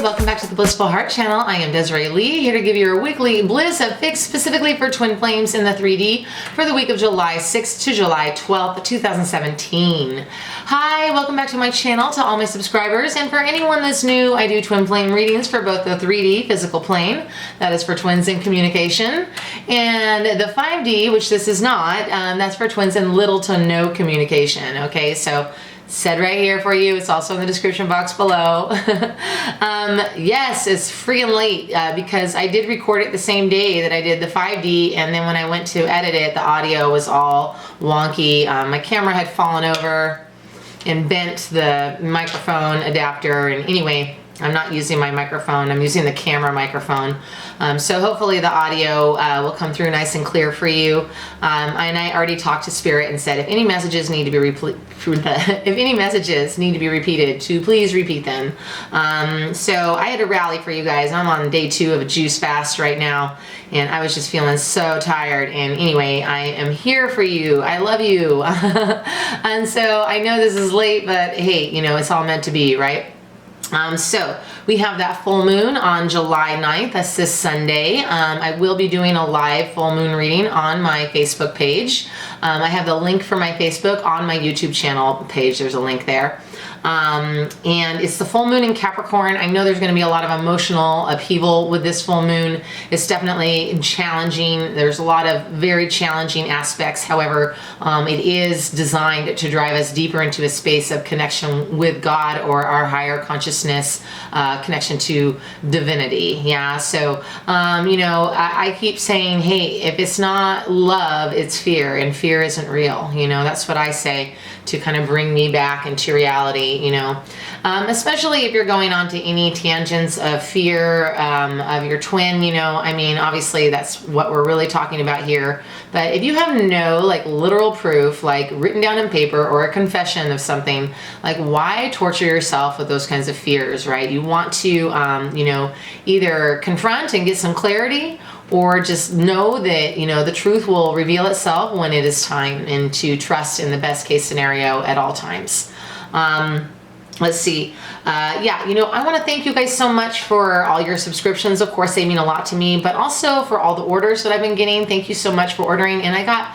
Welcome back to the Blissful Heart channel. I am Desiree Lee, here to give you a weekly bliss of fix specifically for twin flames in the 3D for the week of July 6th to July 12th, 2017. Hi, welcome back to my channel, to all my subscribers, and for anyone that's new, I do twin flame readings for both the 3D physical plane, that is for twins in communication, and the 5D, which this is not, that's for twins in little to no communication. Okay, so said right here for you. It's also in the description box below. Yes, it's freaking late because I did record it the same day that I did the 5D, and then when I went to edit it, the audio was all wonky. My camera had fallen over and bent the microphone adapter, and anyway, I'm not using my microphone, I'm using the camera microphone. So hopefully the audio will come through nice and clear for you. And I already talked to Spirit and said if any messages need to be repeated, to please repeat them. So I had to rally for you guys. I'm on day 2 of a juice fast right now, and I was just feeling so tired. And anyway, I am here for you. I love you. And so I know this is late, but hey, you know, it's all meant to be, right? So we have that full moon on July 9th. That's this Sunday. I will be doing a live full moon reading on my Facebook page. I have the link for my Facebook on my YouTube channel page. There's a link there. And it's the full moon in Capricorn. I know there's going to be a lot of emotional upheaval with this full moon. It's definitely challenging. There's a lot of very challenging aspects. However, it is designed to drive us deeper into a space of connection with God or our higher consciousness, connection to divinity. Yeah. So, you know, I keep saying, hey, if it's not love, it's fear, and fear isn't real. You know, that's what I say to kind of bring me back into reality, you know, especially if you're going on to any tangents of fear of your twin, you know, I mean, obviously that's what we're really talking about here. But if you have no like literal proof, like written down in paper or a confession of something, like why torture yourself with those kinds of fears, right? You want to, you know, either confront and get some clarity, or just know that, you know, the truth will reveal itself when it is time, and to trust in the best case scenario at all times. Let's see. Yeah, you know, I want to thank you guys so much for all your subscriptions. Of course, they mean a lot to me, but also for all the orders that I've been getting. Thank you so much for ordering. And I got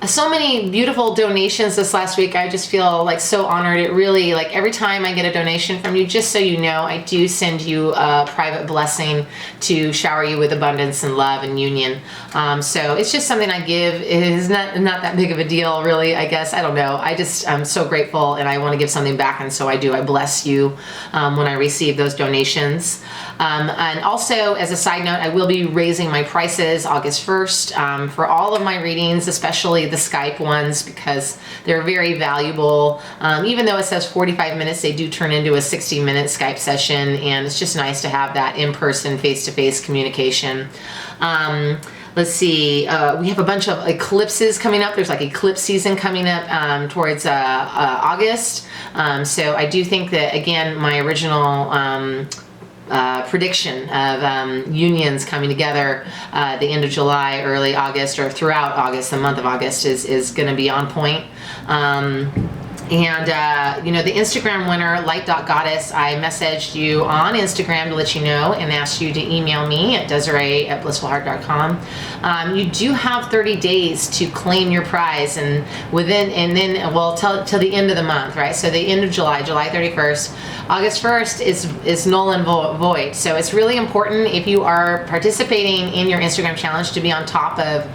so many beautiful donations this last week. I just feel like so honored. It really, like every time I get a donation from you, just so you know, I do send you a private blessing to shower you with abundance and love and union. So it's just something I give. It is not that big of a deal, really, I guess. I don't know. I'm so grateful, and I want to give something back, and so I do. I bless you when I receive those donations. And also, as a side note, I will be raising my prices August 1st for all of my readings, especially the Skype ones, because they're very valuable. Even though it says 45 minutes, they do turn into a 60-minute Skype session, and it's just nice to have that in-person, face-to-face communication. Let's see, we have a bunch of eclipses coming up. There's like eclipse season coming up towards August. So I do think that, again, my original prediction of unions coming together at the end of July, early August, or throughout August, the month of August, is going to be on point. And, you know, the Instagram winner, light.goddess, I messaged you on Instagram to let you know and asked you to email me at desiree@blissfulheart.com. You do have 30 days to claim your prize, and then, well, till the end of the month, right? So the end of July, July 31st, August 1st is null and void. So it's really important, if you are participating in your Instagram challenge, to be on top of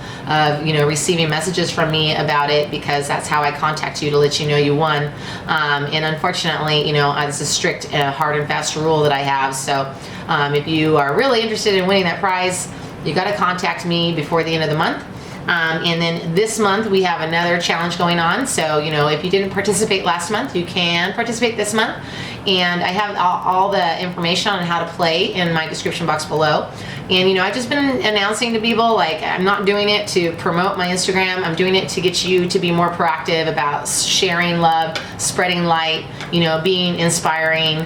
you know, receiving messages from me about it, because that's how I contact you to let you know you won. And unfortunately, you know, it's a strict, hard and fast rule that I have. So if you are really interested in winning that prize, you got to contact me before the end of the month. And then this month we have another challenge going on. So, you know, if you didn't participate last month, you can participate this month. And I have all the information on how to play in my description box below. And, you know, I've just been announcing to people, like, I'm not doing it to promote my Instagram. I'm doing it to get you to be more proactive about sharing love, spreading light, you know, being inspiring.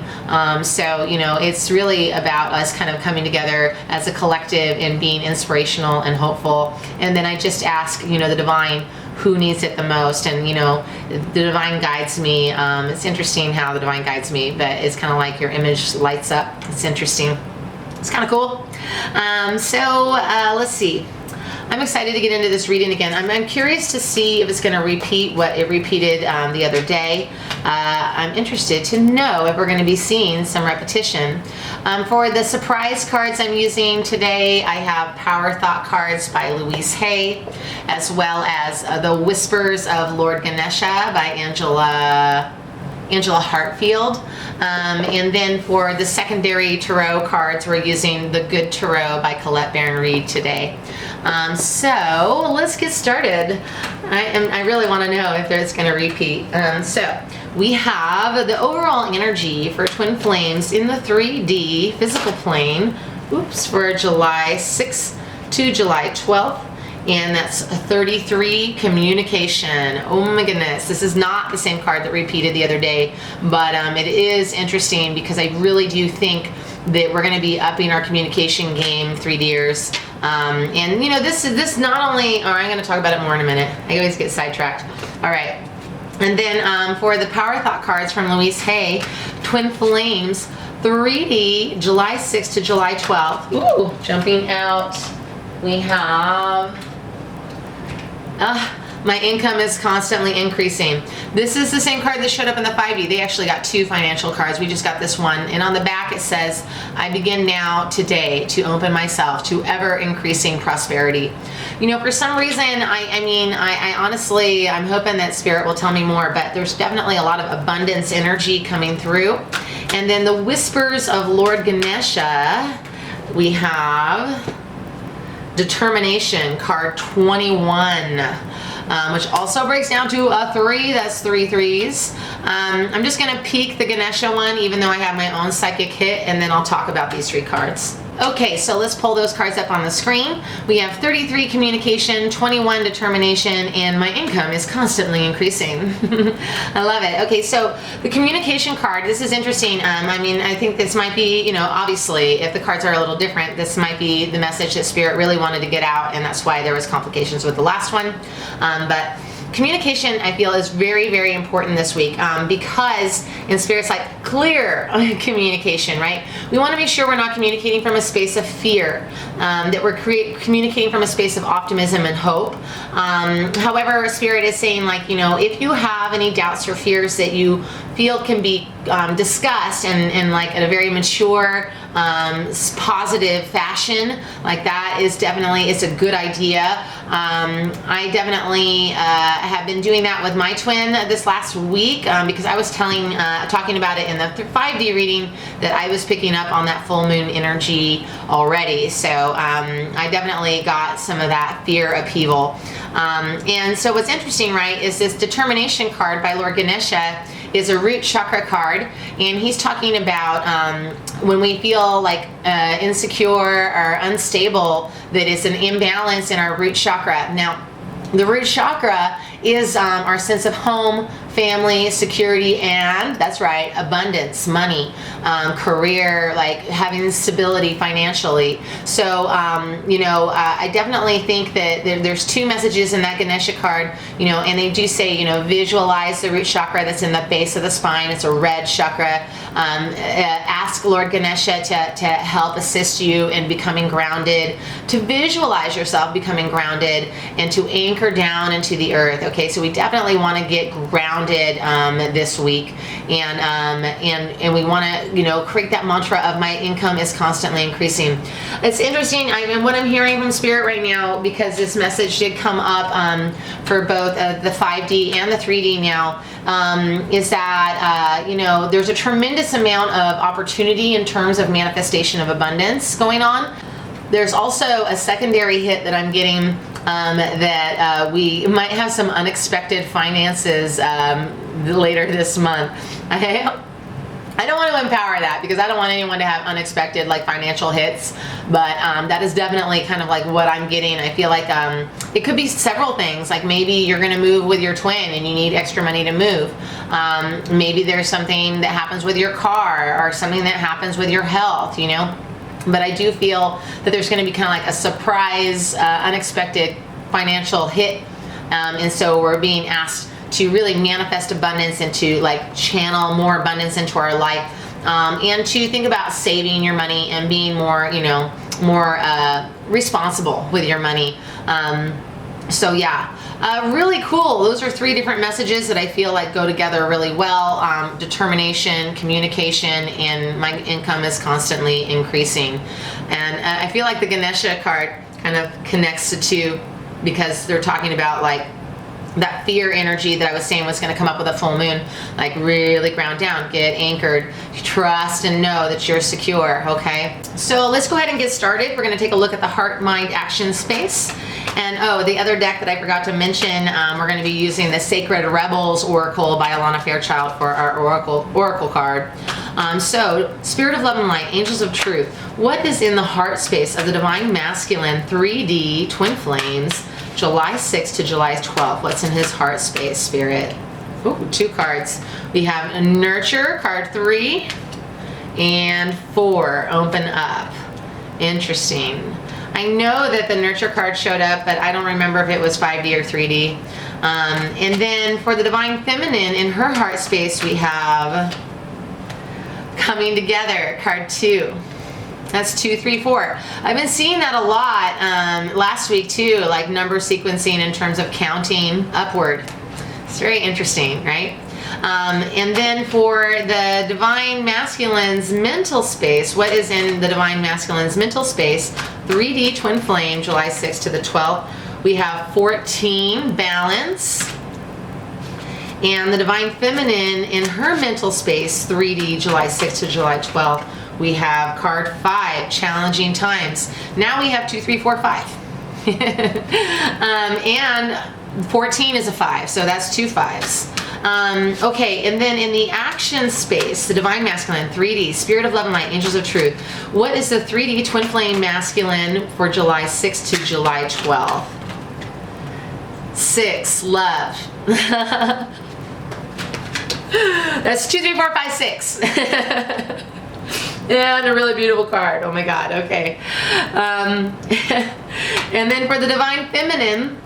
So, you know, it's really about us kind of coming together as a collective and being inspirational and hopeful. And then I just ask, you know, the divine, who needs it the most. And, you know, the divine guides me. It's interesting how the divine guides me, but it's kind of like your image lights up. It's interesting. It's kind of cool. Let's see. I'm excited to get into this reading again. I'm curious to see if it's going to repeat what it repeated the other day. I'm interested to know if we're going to be seeing some repetition. For the surprise cards I'm using today, I have Power Thought cards by Louise Hay, as well as The Whispers of Lord Ganesha by Angela Hartfield. And then for the secondary tarot cards, we're using The Good Tarot by Colette Baron Reid today. So let's get started. I really want to know if it's going to repeat. So we have the overall energy for twin flames in the 3D physical plane, for July 6th to July 12th. And that's 33, communication. Oh my goodness, this is not the same card that repeated the other day, but it is interesting because I really do think that we're going to be upping our communication game, 3Ders. And you know, this not only, I'm going to talk about it more in a minute. I always get sidetracked. All right. And then for the Power Thought cards from Louise Hay, Twin Flames, 3D, July 6th to July 12th. Ooh, jumping out, we have... my income is constantly increasing. This is the same card that showed up in the 5D. They actually got two financial cards. We just got this one. And on the back it says, I begin now today to open myself to ever increasing prosperity. You know, for some reason, I honestly, I'm hoping that Spirit will tell me more, but there's definitely a lot of abundance energy coming through. And then the Whispers of Lord Ganesha, we have Determination, card 21, which also breaks down to a 3. That's 3 threes. I'm just going to peek the Ganesha one, even though I have my own psychic hit, and then I'll talk about these 3 cards. Okay, so let's pull those cards up on the screen. We have 33 communication, 21 determination, and my income is constantly increasing. I love it. Okay, so the communication card, this is interesting. I think this might be, you know, obviously, if the cards are a little different, this might be the message that Spirit really wanted to get out, and that's why there was complications with the last one. But communication, I feel, is very, very important this week because in Spirit's like clear communication, right? We want to make sure we're not communicating from a space of fear, that we're communicating from a space of optimism and hope. However, Spirit is saying, like, you know, if you have any doubts or fears that you feel can be discussed and like in a very mature, positive fashion, like that is definitely, it's a good idea. I definitely have been doing that with my twin this last week because I was talking about it in the 5D reading that I was picking up on that full moon energy already. So I definitely got some of that fear upheaval. And so what's interesting, right, is this Determination card by Lord Ganesha is a root chakra card, and he's talking about when we feel like insecure or unstable, that it's an imbalance in our root chakra. Now, the root chakra is our sense of home, family, security, and that's right, abundance, money, career, like having stability financially. So, you know, I definitely think that there's 2 messages in that Ganesha card, you know, and they do say, you know, visualize the root chakra that's in the base of the spine. It's a red chakra. Ask Lord Ganesha to help assist you in becoming grounded, to visualize yourself becoming grounded, and to anchor down into the earth. Okay, so we definitely want to get grounded this week, and we want to, you know, create that mantra of my income is constantly increasing. It's interesting, and what I'm hearing from Spirit right now, because this message did come up for both the 5D and the 3D now, is that you know, there's a tremendous amount of opportunity in terms of manifestation of abundance going on. There's also a secondary hit that I'm getting that we might have some unexpected finances later this month. I don't want to empower that because I don't want anyone to have unexpected like financial hits, but that is definitely kind of like what I'm getting. I feel like it could be several things, like maybe you're going to move with your twin and you need extra money to move. Maybe there's something that happens with your car or something that happens with your health, you know. But I do feel that there's going to be kind of like a surprise, unexpected financial hit And so we're being asked to really manifest abundance and to like channel more abundance into our life, and to think about saving your money and being more, more responsible with your money. So yeah, really cool. Those are 3 different messages that I feel like go together really well. Determination, communication, and my income is constantly increasing. And I feel like the Ganesha card kind of connects the 2, because they're talking about like that fear energy that I was saying was going to come up with a full moon. Like really ground down, get anchored, trust and know that you're secure. Okay, so let's go ahead and get started. We're going to take a look at the heart, mind, action space. And oh, the other deck that I forgot to mention, we're going to be using the Sacred Rebels Oracle by Alana Fairchild for our Oracle card. So, Spirit of Love and Light, Angels of Truth. What is in the heart space of the Divine Masculine 3D Twin Flames, July 6th to July 12th? What's in his heart space, Spirit? Ooh, 2 cards. We have Nurture, card 3, and 4, Open Up. Interesting. I know that the Nurture card showed up, but I don't remember if it was 5D or 3D. And then for the Divine Feminine, in her heart space, we have Coming Together, card 2. That's 2, 3, 4. I've been seeing that a lot last week too, like number sequencing in terms of counting upward. It's very interesting, right? And then for the Divine Masculine's mental space, what is in the Divine Masculine's mental space? 3D Twin Flame, July 6th to the 12th. We have 14, Balance. And the Divine Feminine in her mental space, 3D, July 6th to July 12th. We have card 5, Challenging Times. Now we have 2, 3, 4, 5. And 14 is a 5, so that's 2 5s. Okay, and then in the action space, the Divine Masculine, 3D, Spirit of Love and Light, Angels of Truth. What is the 3D Twin Flame Masculine for July 6th to July 12th? 6, Love. That's 2, 3, 4, 5, 6. Yeah, and a really beautiful card. Oh my God. Okay. And then for the Divine Feminine,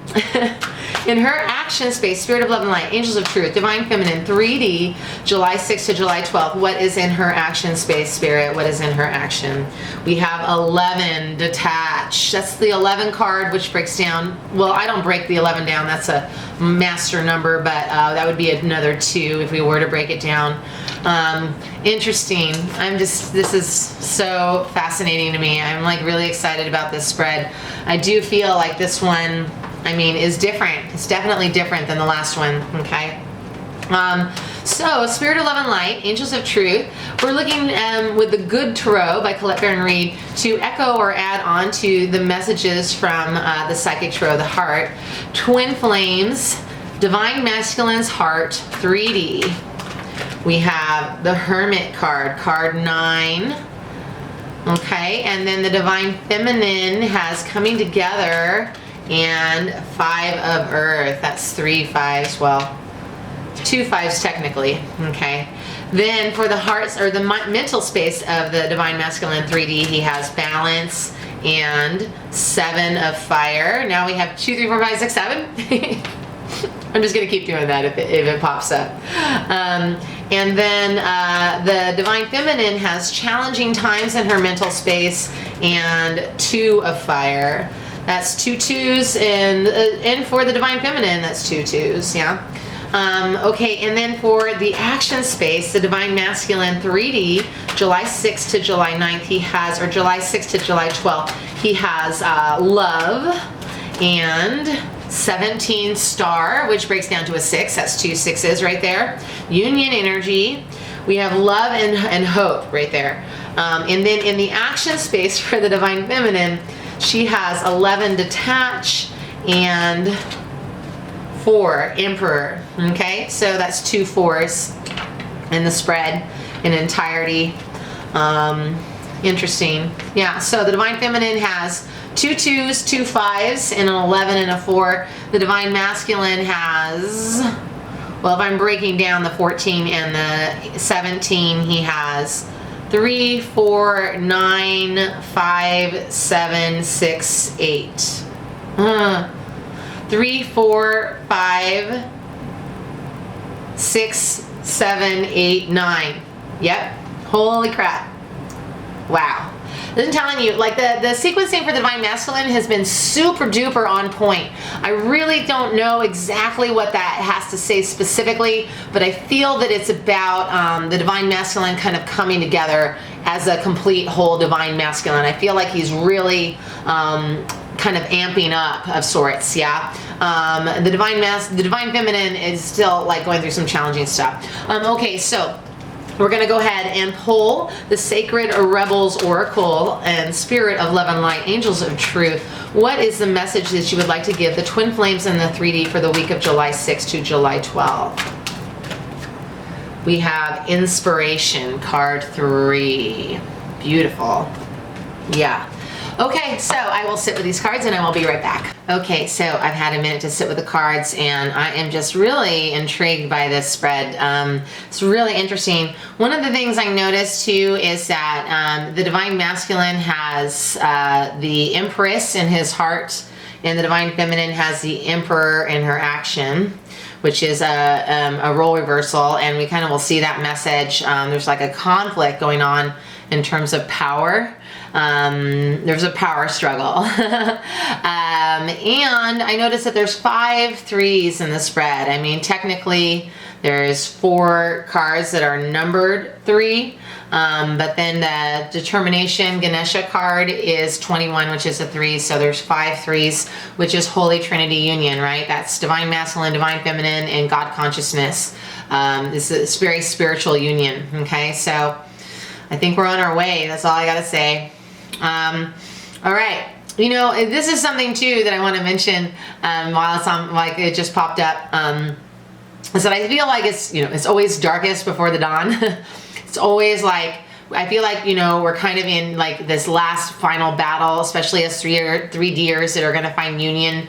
in her action space, Spirit of Love and Light, Angels of Truth, Divine Feminine, 3D, July 6th to July 12th. What is in her action space, Spirit? What is in her action? We have 11, Detach. That's the 11 card, which breaks down. Well, I don't break the 11 down. That's a master number, but that would be another 2 if we were to break it down. Interesting. This is so fascinating to me. I'm like really excited about this spread. I do feel like this one, is different. It's definitely different than the last one, okay? So, Spirit of Love and Light, Angels of Truth. We're looking with the Good Tarot by Colette Baron Reed to echo or add on to the messages from the Psychic Tarot, the Heart. Twin Flames, Divine Masculine's Heart, 3D. We have the Hermit card, card 9. Okay, and then the Divine Feminine has Coming Together and 5 of Earth. That's 3 5s. Well, 2 5s technically. Okay. Then for the hearts or the mental space of the Divine Masculine 3D, he has Balance and 7 of Fire. Now we have 2, 3, 4, 5, 6, 7. I'm just going to keep doing that if it pops up. And then the Divine Feminine has Challenging Times in her mental space and 2 of Fire. That's 2 2s, and for the Divine Feminine, that's 2 2s, yeah. Okay, and then for the action space, the Divine Masculine 3D, July 6th to July 9th, he has, or July 6th to July 12th, he has Love and 17 Star, which breaks down to a 6. That's 2 6s right there. Union energy. We have Love and Hope right there. And then in the action space for the Divine Feminine, she has 11 Detach and 4 Emperor. Okay, so that's 2 4s in the spread in entirety. Interesting. Yeah, so the Divine Feminine has 2 2s, 2 5s, and an 11 and a 4. The Divine Masculine has, well, if I'm breaking down the 14 and the 17, he has 3, 4, 9, 5, 7, 6, 8. 3, 4, 5, 6, 7, 8, 9. Yep. Holy crap. Wow. I'm telling you, like the sequencing for the Divine Masculine has been super duper on point. I really don't know exactly what that has to say specifically, but I feel that it's about the Divine Masculine kind of coming together as a complete whole Divine Masculine. I feel like he's really kind of amping up of sorts, yeah. The Divine Feminine is still like going through some challenging stuff. Okay, so we're going to go ahead and pull the Sacred Rebels Oracle and Spirit of Love and Light, Angels of Truth. What is the message that you would like to give the Twin Flames in the 3D for the week of July 6th to July 12th? We have Inspiration, card 3. Beautiful. Yeah. Okay, so I will sit with these cards and I will be right back. Okay, so I've had a minute to sit with the cards and I am just really intrigued by this spread. It's really interesting. One of the things I noticed too is that the Divine Masculine has the Empress in his heart and the Divine Feminine has the Emperor in her action, which is a role reversal, and we kind of will see that message. There's like a conflict going on in terms of power. There's a power struggle. And I noticed that there's 5 3s in the spread. I mean, technically there's 4 cards that are numbered 3, but then the Determination Ganesha card is 21, which is a 3, so there's 5 3s, which is Holy Trinity Union, right? That's Divine Masculine, Divine Feminine, and God Consciousness. It's a very spiritual union, okay? So I think we're on our way. That's all I gotta say. All right. You know, this is something too that I want to mention while it's on, like it just popped up. Is that I feel like it's, you know, it's always darkest before the dawn. It's always like, I feel like, you know, we're kind of in like this last final battle, especially as 3Ders that are going to find union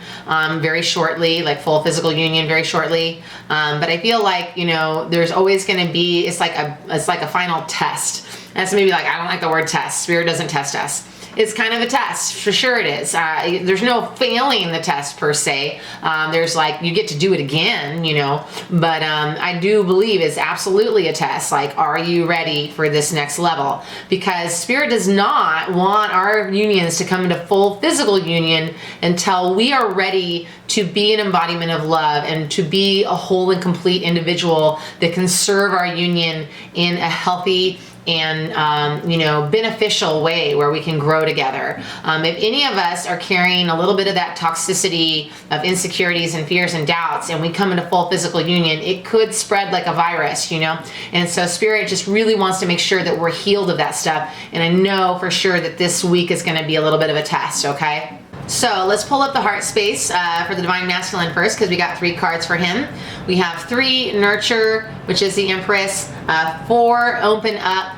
very shortly, like full physical union very shortly. But I feel like, you know, there's always going to be, it's like a final test. That's maybe like, I don't like the word test. Spirit doesn't test us. It's kind of a test, for sure it is. There's no failing the test per se. There's like, you get to do it again, you know, but I do believe it's absolutely a test. Like, are you ready for this next level? Because Spirit does not want our unions to come into full physical union until we are ready to be an embodiment of love and to be a whole and complete individual that can serve our union in a healthy and you know, beneficial way where we can grow together. If any of us are carrying a little bit of that toxicity of insecurities and fears and doubts and we come into full physical union, it could spread like a virus, you know? And so Spirit just really wants to make sure that we're healed of that stuff. And I know for sure that this week is going to be a little bit of a test, okay? So let's pull up the heart space for the Divine Masculine first, because we got 3 cards for him. We have 3, Nurture, which is the Empress, 4, Open Up,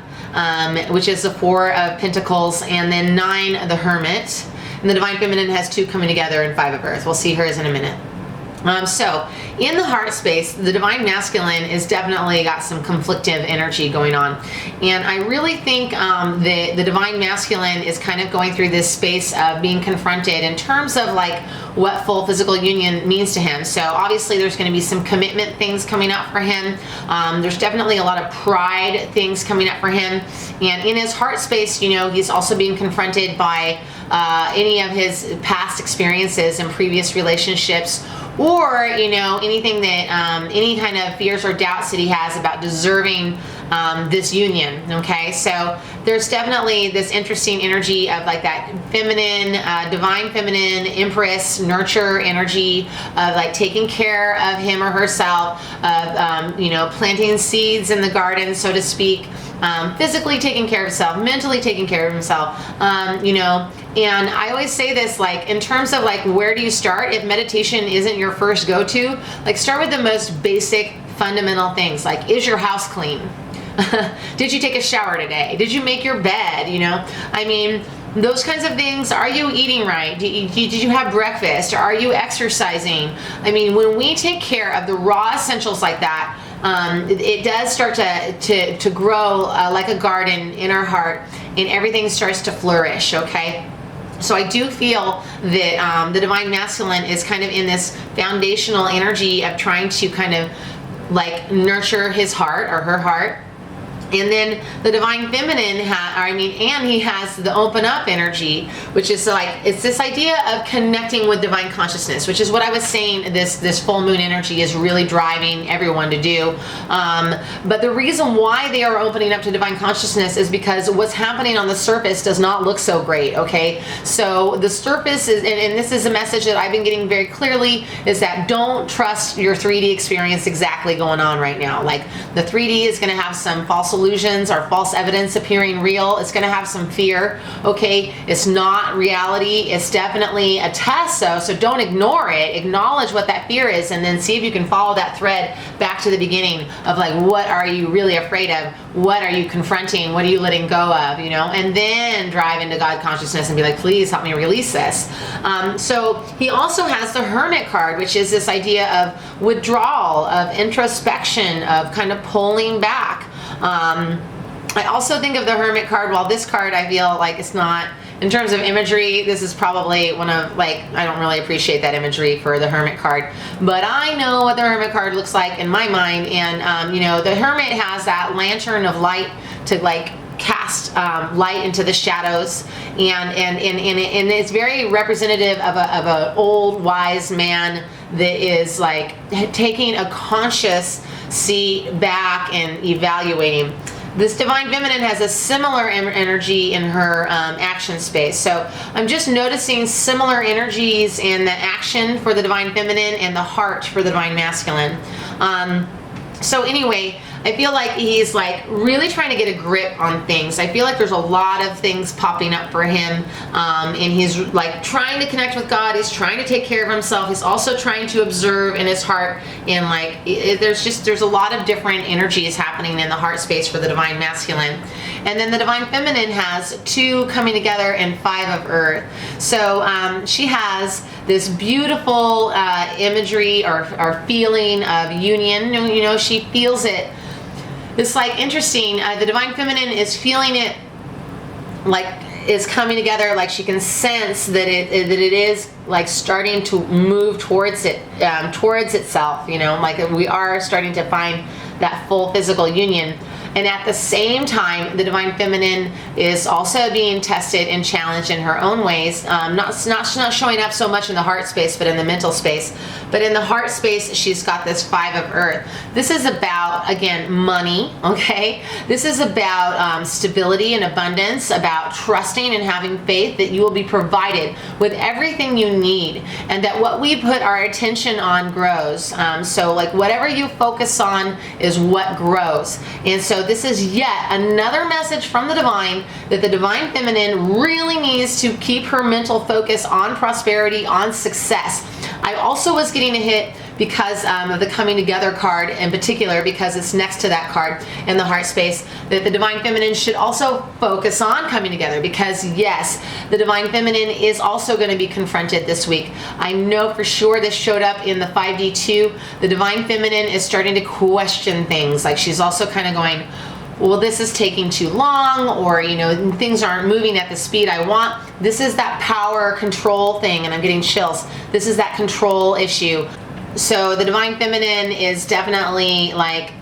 which is the 4 of Pentacles, and then 9, the Hermit. And the Divine Feminine has 2 coming together and 5 of Earth. We'll see hers in a minute. So in the heart space, the Divine Masculine is definitely got some conflictive energy going on. And I really think the Divine Masculine is kind of going through this space of being confronted in terms of like what full physical union means to him. So obviously there's going to be some commitment things coming up for him. There's definitely a lot of pride things coming up for him. And in his heart space, you know, he's also being confronted by any of his past experiences and previous relationships, or, you know, anything that, any kind of fears or doubts that he has about deserving this union, okay? So there's definitely this interesting energy of like that feminine, Divine Feminine, Empress, Nurture energy of like taking care of him or herself, of, you know, planting seeds in the garden, so to speak, physically taking care of himself, mentally taking care of himself, you know. And I always say this, like, in terms of like, where do you start? If meditation isn't your first go-to, like start with the most basic fundamental things. Like, is your house clean? Did you take a shower today? Did you make your bed? You know, I mean, those kinds of things. Are you eating right? Did you have breakfast? Are you exercising? I mean, when we take care of the raw essentials like that, it does start to grow like a garden in our heart, and everything starts to flourish, okay? So I do feel that the divine masculine is kind of in this foundational energy of trying to kind of like nurture his heart or her heart. And then the divine feminine, and he has the open up energy, which is like, it's this idea of connecting with divine consciousness, which is what I was saying this full moon energy is really driving everyone to do. But the reason why they are opening up to divine consciousness is because what's happening on the surface does not look so great, okay? So the surface is, and this is a message that I've been getting very clearly, is that don't trust your 3D experience exactly going on right now. Like the 3D is going to have some false illusions or false evidence appearing real. It's going to have some fear, okay? It's not reality. It's definitely a test, though, so don't ignore it. Acknowledge what that fear is, and then see if you can follow that thread back to the beginning of like, what are you really afraid of? What are you confronting? What are you letting go of, you know? And then drive into God consciousness and be like, please help me release this. So he also has the Hermit card, which is this idea of withdrawal, of introspection, of kind of pulling back. I also think of the Hermit card, while this card I feel like it's not, in terms of imagery, this is probably one of, like, I don't really appreciate that imagery for the Hermit card, but I know what the Hermit card looks like in my mind. And you know, the Hermit has that lantern of light to like cast light into the shadows, and it's very representative of an old wise man that is like taking a conscious seat back and evaluating. This divine feminine has a similar energy in her action space. So I'm just noticing similar energies in the action for the divine feminine and the heart for the divine masculine. So anyway, I feel like he's like really trying to get a grip on things. I feel like there's a lot of things popping up for him, and he's like trying to connect with God. He's trying to take care of himself. He's also trying to observe in his heart, and like there's a lot of different energies happening in the heart space for the divine masculine. And then the divine feminine has 2 coming together and 5 of earth. So she has this beautiful imagery or feeling of union. You know, she feels it. It's like interesting. The divine feminine is feeling it, like is coming together. Like she can sense that it is like starting to move towards it, towards itself. You know, like we are starting to find that full physical union. And at the same time, the divine feminine is also being tested and challenged in her own ways. Not showing up so much in the heart space, but in the mental space. But in the heart space, she's got this 5 of earth. This is about, again, money, okay? This is about stability and abundance, about trusting and having faith that you will be provided with everything you need, and that what we put our attention on grows. So like whatever you focus on is what grows. And so this is yet another message from the divine that the divine feminine really needs to keep her mental focus on prosperity, on success. I also was getting a hit because of the coming together card in particular, because it's next to that card in the heart space, that the divine feminine should also focus on coming together, because yes, the divine feminine is also going to be confronted this week. I know for sure this showed up in the 5D2. The divine feminine is starting to question things. Like she's also kind of going, well, this is taking too long, or, you know, things aren't moving at the speed I want. This is that power control thing, and I'm getting chills. This is that control issue. So the divine feminine is definitely like,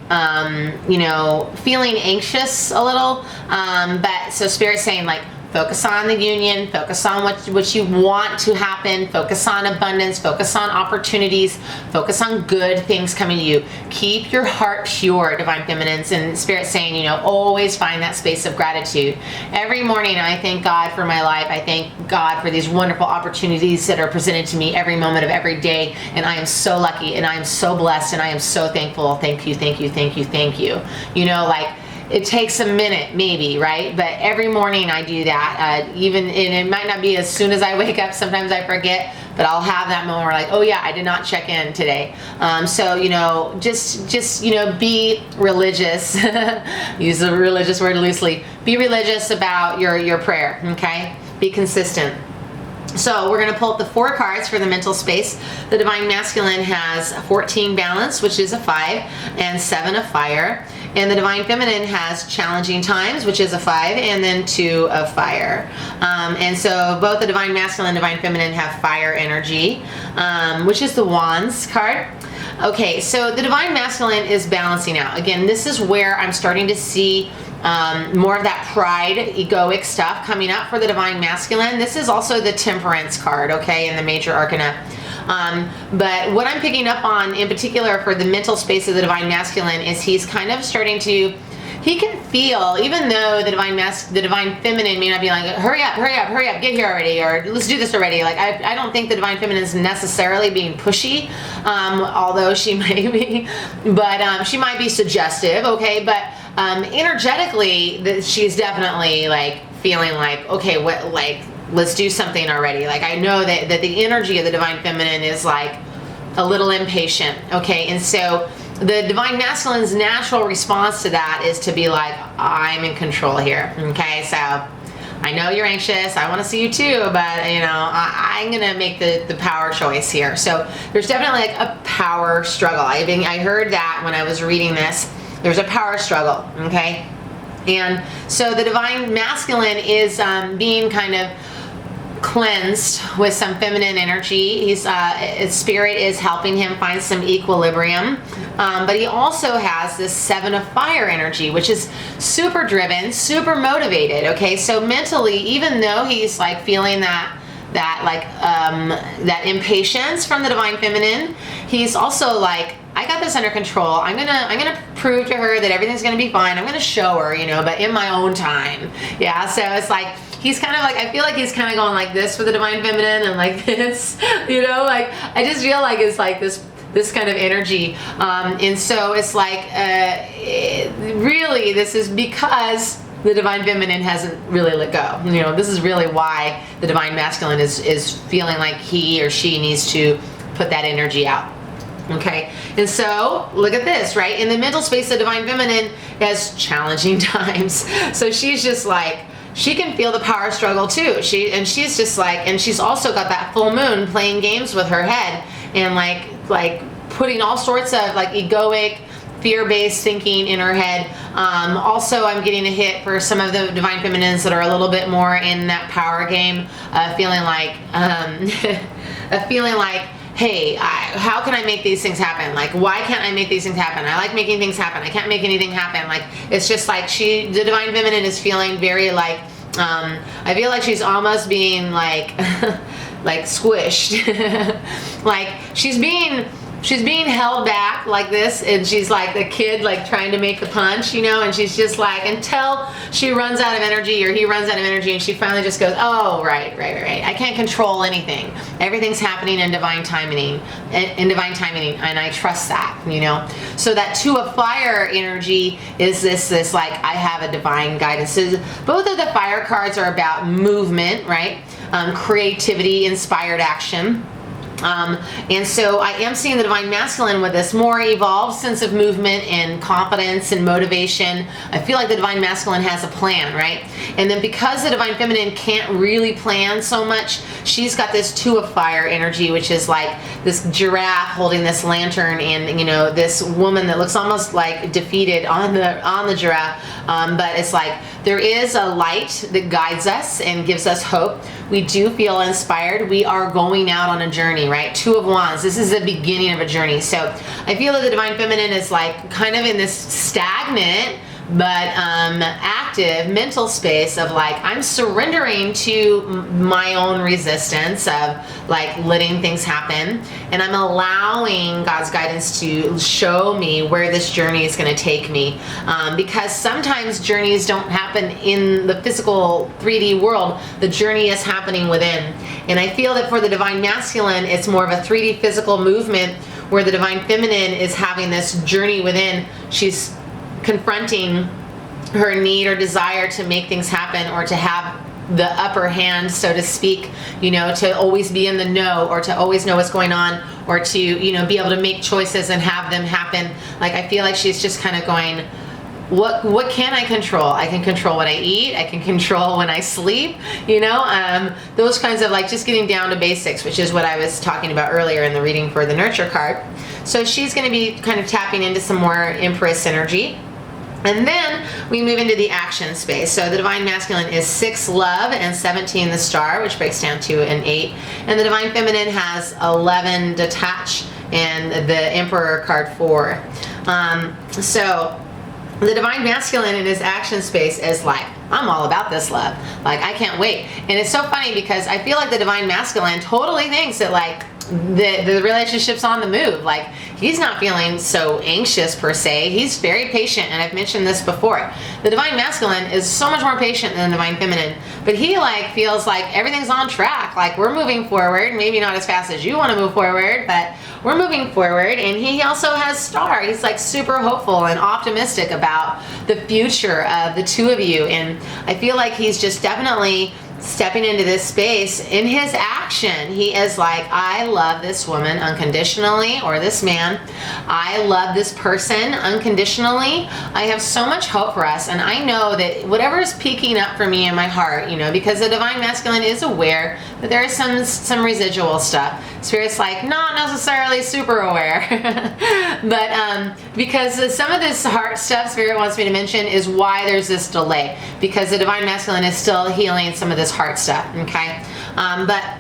you know, feeling anxious a little. But so Spirit's saying like, focus on the union, focus on what you want to happen, focus on abundance, focus on opportunities, focus on good things coming to you. Keep your heart pure, divine feminines. And Spirit saying, you know, always find that space of gratitude. Every morning I thank God for my life. I thank God for these wonderful opportunities that are presented to me every moment of every day. And I am so lucky, and I am so blessed, and I am so thankful. Thank you, thank you, thank you, thank you. You know, like, it takes a minute maybe, right? But every morning I do that. And it might not be as soon as I wake up. Sometimes I forget, but I'll have that moment where like, oh yeah, I did not check in today. So, you know, just, you know, be religious. Use the religious word loosely. Be religious about your prayer, okay? Be consistent. So we're going to pull up the 4 cards for the mental space. The divine masculine has 14 balance, which is a 5, and 7 of fire. And the divine feminine has challenging times, which is a 5, and then 2 of fire. And so both the divine masculine and divine feminine have fire energy, which is the wands card. Okay, so the divine masculine is balancing out. Again, this is where I'm starting to see more of that pride, egoic stuff coming up for the divine masculine. This is also the temperance card, okay, in the major arcana. But what I'm picking up on in particular for the mental space of the divine masculine is he's kind of starting to, he can feel, even though the divine feminine may not be like, hurry up, get here already, or let's do this already. Like, I don't think the divine feminine is necessarily being pushy, although she may be, but she might be suggestive, okay, but energetically, she's definitely like feeling like, okay, what, like, let's do something already. Like, I know that the energy of the divine feminine is like a little impatient, okay, and so the divine masculine's natural response to that is to be like, I'm in control here, okay? So I know you're anxious, I want to see you too, but you know, I'm gonna make the power choice here. So there's definitely like a power struggle. I heard that when I was reading this. There's a power struggle, okay? And so the divine masculine is being kind of cleansed with some feminine energy. His spirit is helping him find some equilibrium, but he also has this 7 of fire energy, which is super driven, super motivated, okay? So mentally, even though he's like feeling that impatience from the divine feminine, he's also like, I got this under control. I'm gonna prove to her that everything's gonna be fine. I'm gonna show her, you know, but in my own time. Yeah, so it's like he's kind of like, I feel like he's kind of going like this for the divine feminine and like this, you know, like I just feel like it's like this kind of energy, and so it's like really this is because the divine feminine hasn't really let go. You know, this is really why the divine masculine is feeling like he or she needs to put that energy out. Okay, and so look at this, right? In the mental space, the divine feminine has challenging times. So she's just like, she can feel the power struggle too. She's just like, and she's also got that full moon playing games with her head and like putting all sorts of like egoic, fear-based thinking in her head. Also, I'm getting a hit for some of the divine feminines that are a little bit more in that power game, feeling like, hey, how can I make these things happen? Like, why can't I make these things happen? I like making things happen. I can't make anything happen. Like, it's just like the divine feminine is feeling very like, I feel like she's almost being like, like squished. Like, she's being held back like this, and she's like the kid like trying to make the punch, you know, and she's just like, until she runs out of energy or he runs out of energy, and she finally just goes, oh, right, I can't control anything. Everything's happening in divine timing, and I trust that, you know. So that 2 of fire energy is this like, I have a divine guidance. So both of the fire cards are about movement, right? Creativity, inspired action. And so I am seeing the divine masculine with this more evolved sense of movement and confidence and motivation. I feel like the divine masculine has a plan, right? And then because the divine feminine can't really plan so much, she's got this 2 of fire energy, which is like this giraffe holding this lantern, and you know, this woman that looks almost like defeated on the giraffe. But it's like there is a light that guides us and gives us hope. We do feel inspired. We are going out on a journey, right? 2 of wands. This is the beginning of a journey. So I feel that the divine feminine is like kind of in this stagnant but active mental space of like, I'm surrendering to my own resistance of like letting things happen, and I'm allowing God's guidance to show me where this journey is going to take me, because sometimes journeys don't happen in the physical 3D world. The journey is happening within, and I feel that for the divine masculine, it's more of a 3D physical movement, where the divine feminine is having this journey within. She's confronting her need or desire to make things happen, or to have the upper hand, so to speak, you know, to always be in the know, or to always know what's going on, or to, you know, be able to make choices and have them happen. Like, I feel like she's just kind of going, what can I control? I can control what I eat. I can control when I sleep, you know, those kinds of like just getting down to basics, which is what I was talking about earlier in the reading for the nurture card. So she's going to be kind of tapping into some more Empress energy. And then we move into the action space. So the Divine Masculine is 6 love and 17 the star, which breaks down to an 8. And the Divine Feminine has 11 detach and the Emperor card 4. So the Divine Masculine in his action space is like, I'm all about this love. Like, I can't wait. And it's so funny because I feel like the Divine Masculine totally thinks that like the relationship's on the move. Like, he's not feeling so anxious per se. He's very patient, and I've mentioned this before. The Divine Masculine is so much more patient than the Divine Feminine, but he like feels like everything's on track. Like, we're moving forward, maybe not as fast as you want to move forward, but we're moving forward. And he also has star. He's like super hopeful and optimistic about the future of the two of you, and I feel like he's just definitely stepping into this space. In his action, he is like, I love this woman unconditionally, or this man. I love this person unconditionally. I have so much hope for us, and I know that whatever is peeking up for me in my heart, you know, because the Divine Masculine is aware that there is some residual stuff. Spirit's like, not necessarily super aware, but because some of this heart stuff Spirit wants me to mention is why there's this delay, because the Divine Masculine is still healing some of this heart stuff, okay? But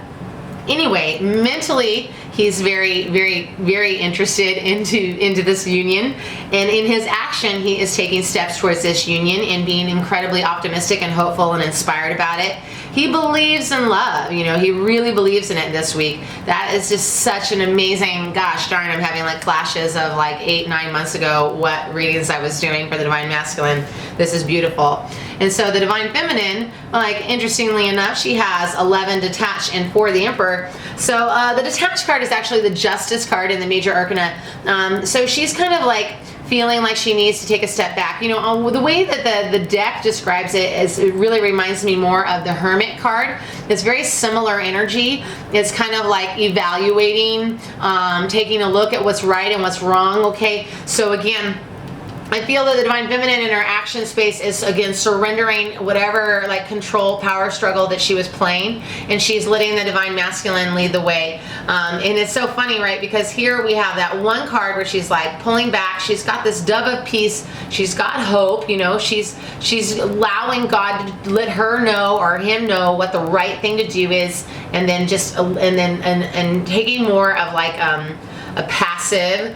anyway, mentally, he's very, very, very interested into this union, and in his action, he is taking steps towards this union and being incredibly optimistic and hopeful and inspired about it. He believes in love, you know, he really believes in it this week. That is just such an amazing, gosh darn, I'm having like flashes of like 8-9 months ago what readings I was doing for the Divine Masculine. This is beautiful. And so the Divine Feminine, like, interestingly enough, she has 11 detached and 4 the Emperor. So the detached card is actually the Justice card in the Major Arcana. So she's kind of like feeling like she needs to take a step back. You know, the way that the deck describes it is, it really reminds me more of the Hermit card. It's very similar energy. It's kind of like evaluating, taking a look at what's right and what's wrong, okay? So again, I feel that the Divine Feminine in her action space is, again, surrendering whatever like control power struggle that she was playing, and she's letting the Divine Masculine lead the way. And it's so funny, right? Because here we have that one card where she's like pulling back. She's got this dove of peace. She's got hope. You know, she's allowing God to let her know or him know what the right thing to do is, and then just and taking more of like a passive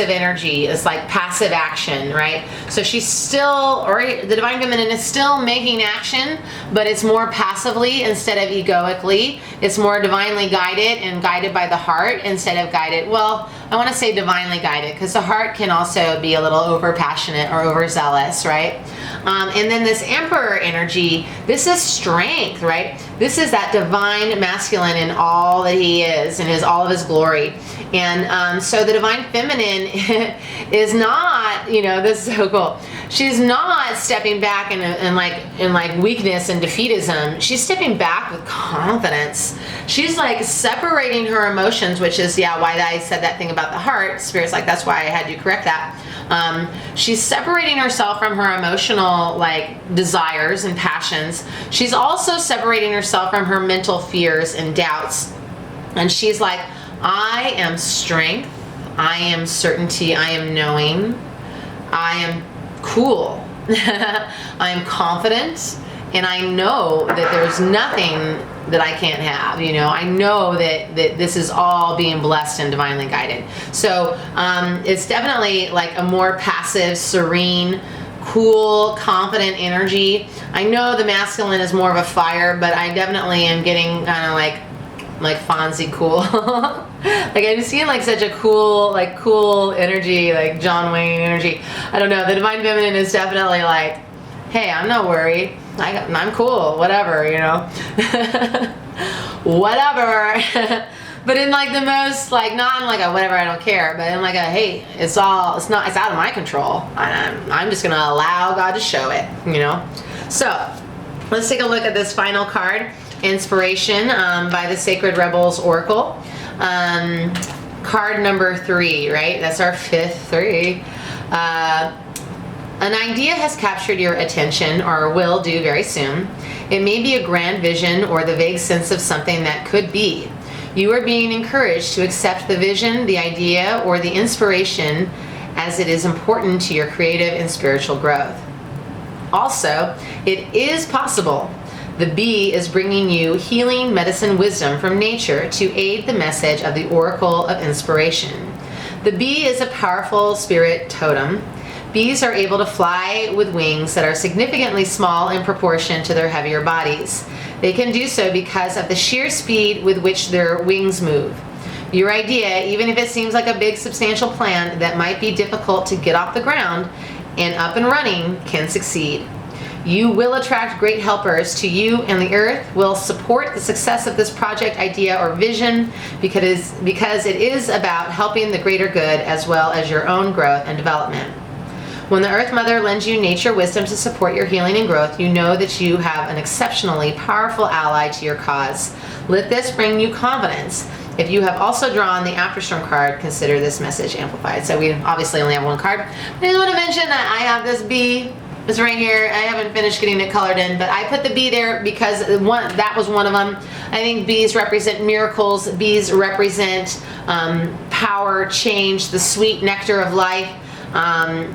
energy. Is like passive action, right? So she's still, or the Divine Feminine is still making action, but it's more passively instead of egoically. It's more divinely guided and guided by the heart instead of guided, well, I want to say divinely guided, because the heart can also be a little over passionate or overzealous, right? And then this Emperor energy, this is strength, right? This is that Divine Masculine in all that he is and all of his glory. And so the Divine Feminine is not, you know, this is so cool. She's not stepping back in like weakness and defeatism. She's stepping back with confidence. She's like separating her emotions, which is, yeah, why I said that thing about the heart. Spirit's like, that's why I had you correct that. She's separating herself from her emotional like desires and passions. She's also separating herself from her mental fears and doubts. And she's like, I am strength, I am certainty, I am knowing, I am cool, I am confident, and I know that there's nothing that I can't have. You know, I know that this is all being blessed and divinely guided. So it's definitely like a more passive, serene, cool, confident energy. I know the masculine is more of a fire, but I definitely am getting kind of like Fonzie cool. Like, I'm seeing like such a cool energy, like John Wayne energy. I don't know. The Divine Feminine is definitely like, hey, I'm not worried. I'm cool. Whatever, you know. Whatever. But in like the most, like, not in like a whatever, I don't care, but in like a, hey, it's out of my control. I'm just gonna allow God to show it, you know. So let's take a look at this final card. Inspiration by the Sacred Rebels Oracle. Card number 3, right? That's our 5th 3. An idea has captured your attention, or will do very soon. It may be a grand vision or the vague sense of something that could be. You are being encouraged to accept the vision, the idea, or the inspiration as it is important to your creative and spiritual growth. Also, it is possible the bee is bringing you healing medicine wisdom from nature to aid the message of the Oracle of Inspiration. The bee is a powerful spirit totem. Bees are able to fly with wings that are significantly small in proportion to their heavier bodies. They can do so because of the sheer speed with which their wings move. Your idea, even if it seems like a big substantial plan that might be difficult to get off the ground and up and running, can succeed. You will attract great helpers to you, and the earth will support the success of this project, idea, or vision because it is about helping the greater good as well as your own growth and development. When the Earth Mother lends you nature wisdom to support your healing and growth, you know that you have an exceptionally powerful ally to your cause. Let this bring you confidence. If you have also drawn the Afterstorm card, consider this message amplified. So we obviously only have one card. I just want to mention that I have this bee. It's right here. I haven't finished getting it colored in, but I put the bee there because that was one of them. I think bees represent miracles. Bees represent power, change, the sweet nectar of life. I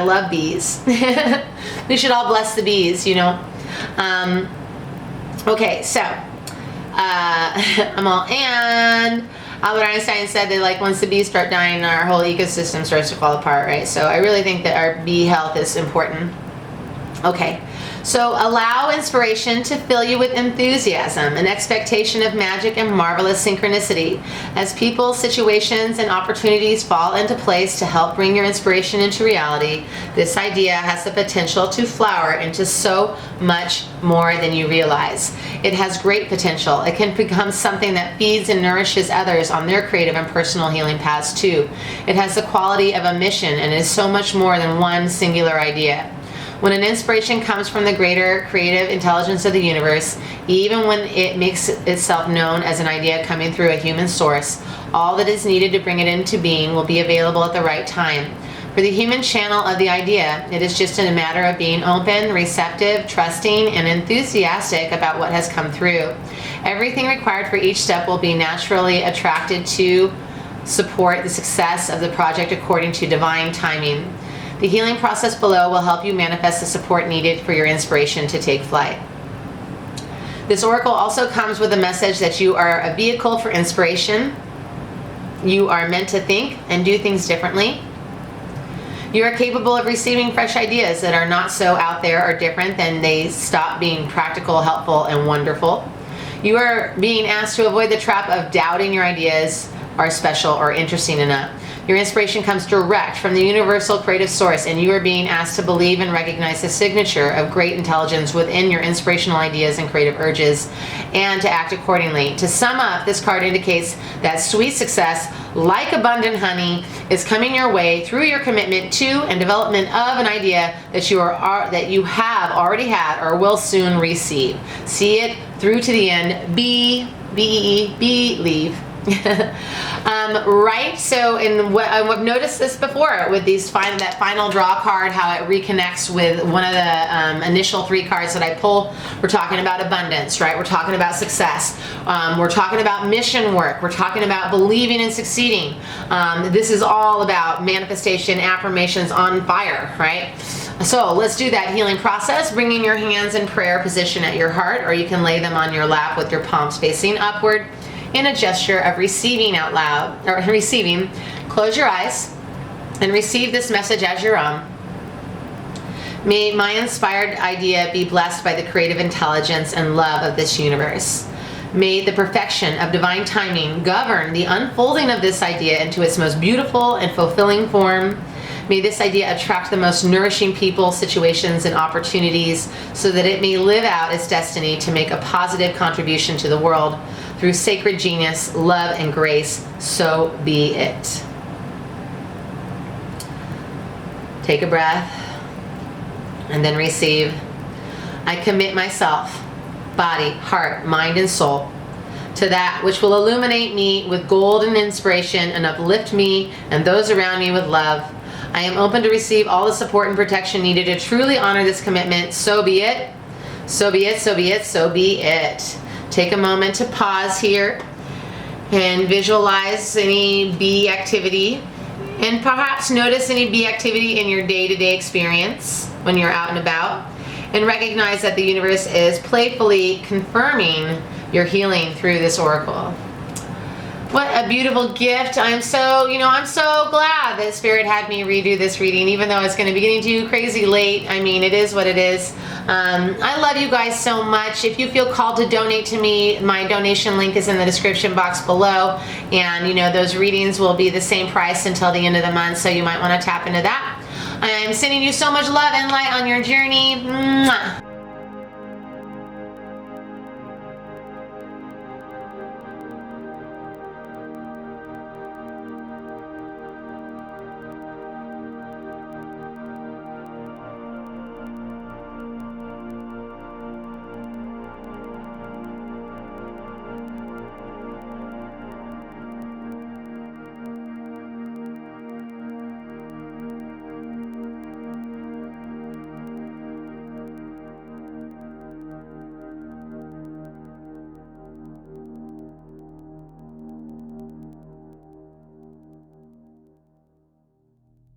love bees. We should all bless the bees, you know. Okay, so and Albert Einstein said that, like, once the bees start dying, our whole ecosystem starts to fall apart, right? So I really think that our bee health is important. Okay, so allow inspiration to fill you with enthusiasm, an expectation of magic and marvelous synchronicity. As people, situations, and opportunities fall into place to help bring your inspiration into reality, this idea has the potential to flower into so much more than you realize. It has great potential. It can become something that feeds and nourishes others on their creative and personal healing paths too. It has the quality of a mission and is so much more than one singular idea. When an inspiration comes from the greater creative intelligence of the universe, even when it makes itself known as an idea coming through a human source, all that is needed to bring it into being will be available at the right time. For the human channel of the idea, it is just a matter of being open, receptive, trusting, and enthusiastic about what has come through. Everything required for each step will be naturally attracted to support the success of the project according to divine timing. The healing process below will help you manifest the support needed for your inspiration to take flight. This oracle also comes with a message that you are a vehicle for inspiration. You are meant to think and do things differently. You are capable of receiving fresh ideas that are not so out there or different, then they stop being practical, helpful, and wonderful. You are being asked to avoid the trap of doubting your ideas are special or interesting enough. Your inspiration comes direct from the universal creative source, and you are being asked to believe and recognize the signature of great intelligence within your inspirational ideas and creative urges, and to act accordingly. To sum up, this card indicates that sweet success, like abundant honey, is coming your way through your commitment to and development of an idea that you have already had or will soon receive. See it through to the end. Believe. Right, so I've noticed this before with that final draw card, how it reconnects with one of the initial three cards that I pull. We're talking about abundance, right? We're talking about success. We're talking about mission work. We're talking about believing and succeeding. This is all about manifestation, affirmations on fire, right? So let's do that healing process, bringing your hands in prayer position at your heart, or you can lay them on your lap with your palms facing upward. In a gesture of receiving out loud, or receiving, close your eyes and receive this message as your own. May my inspired idea be blessed by the creative intelligence and love of this universe. May the perfection of divine timing govern the unfolding of this idea into its most beautiful and fulfilling form. May this idea attract the most nourishing people, situations, and opportunities so that it may live out its destiny to make a positive contribution to the world. Through sacred genius, love, and grace, so be it. Take a breath and then receive. I commit myself, body, heart, mind, and soul, to that which will illuminate me with golden inspiration and uplift me and those around me with love. I am open to receive all the support and protection needed to truly honor this commitment. So be it. So be it, so be it, so be it. Take a moment to pause here and visualize any bee activity And perhaps notice any bee activity in your day-to-day experience when you're out and about. And recognize that the universe is playfully confirming your healing through this oracle. What a beautiful gift. I'm so glad that Spirit had me redo this reading, even though it's going to be getting too crazy late. I mean, it is what it is. I love you guys so much. If you feel called to donate to me, my donation link is in the description box below. And, those readings will be the same price until the end of the month, so you might want to tap into that. I'm sending you so much love and light on your journey. Mwah.